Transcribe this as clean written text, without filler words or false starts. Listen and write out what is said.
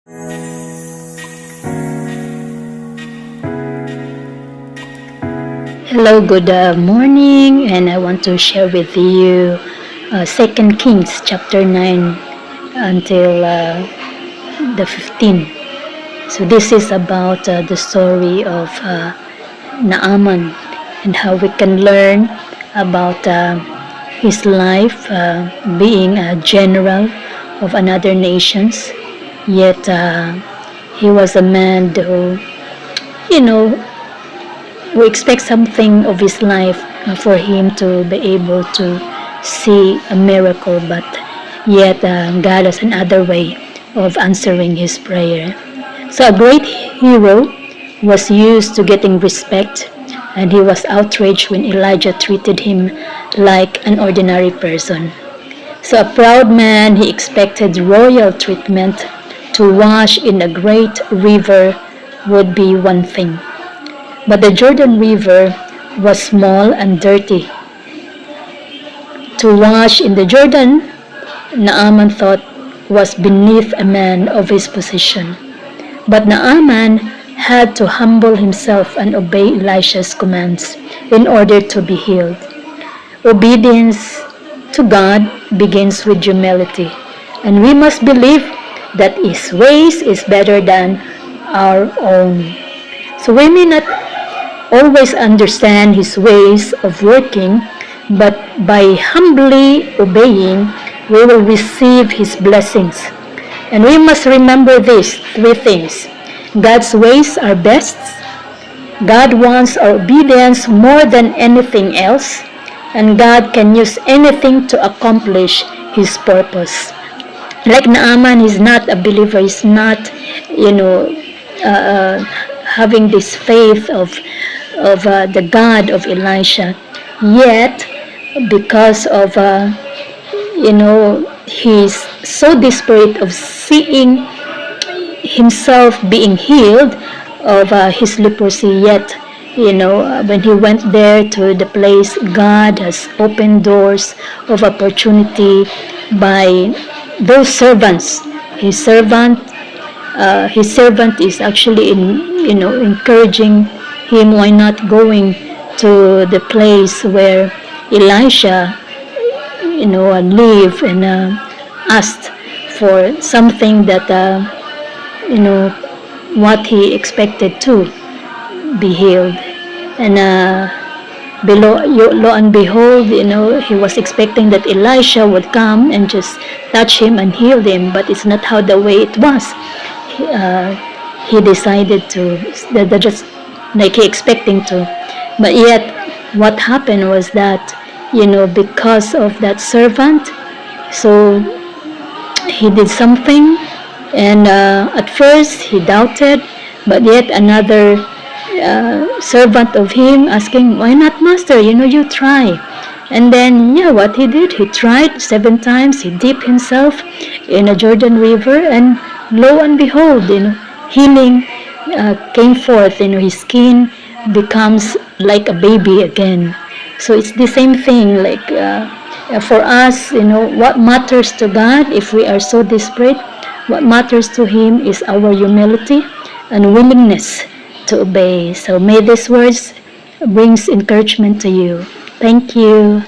Hello, good morning, and I want to share with you 2 Kings chapter 9 until the 15. So this is about the story of Naaman and how we can learn about his life being a general of another nations, yet he was a man who, we expect something of his life for him to be able to see a miracle, but yet God has another way of answering his prayer. So a great hero was used to getting respect, and he was outraged when Elijah treated him like an ordinary person. So a proud man, he expected royal treatment. To wash in a great river would be one thing, but the Jordan River was small and dirty. To wash in the Jordan, Naaman thought, was beneath a man of his position. But Naaman had to humble himself and obey Elisha's commands in order to be healed. Obedience to God begins with humility, and we must believe that His ways is better than our own. So we may not always understand His ways of working, but by humbly obeying, we will receive His blessings. And we must remember these three things. God's ways are best. God wants our obedience more than anything else. And God can use anything to accomplish His purpose. Like Naaman is not a believer, he's not, having this faith of the God of Elisha. Yet, because of, he's so desperate of seeing himself being healed of his leprosy, yet, when he went there to the place, God has opened doors of opportunity by those servants. His servant is actually encouraging him, why not going to the place where Elisha lived, and asked for something that what he expected to be healed. And lo and behold, he was expecting that Elisha would come and just touch him and heal him, but it's not how the way it was. He decided to, just like he expecting to, but yet what happened was that, because of that servant, so he did something, and at first he doubted, but yet another servant of him asking, why not, master, you try. And then what he did, he tried 7 times, he dipped himself in a Jordan River, and lo and behold, healing came forth. His skin becomes like a baby again. So it's the same thing, like for us, what matters to God, if we are so desperate, what matters to Him is our humility and willingness to obey. So may these words brings encouragement to you. Thank you.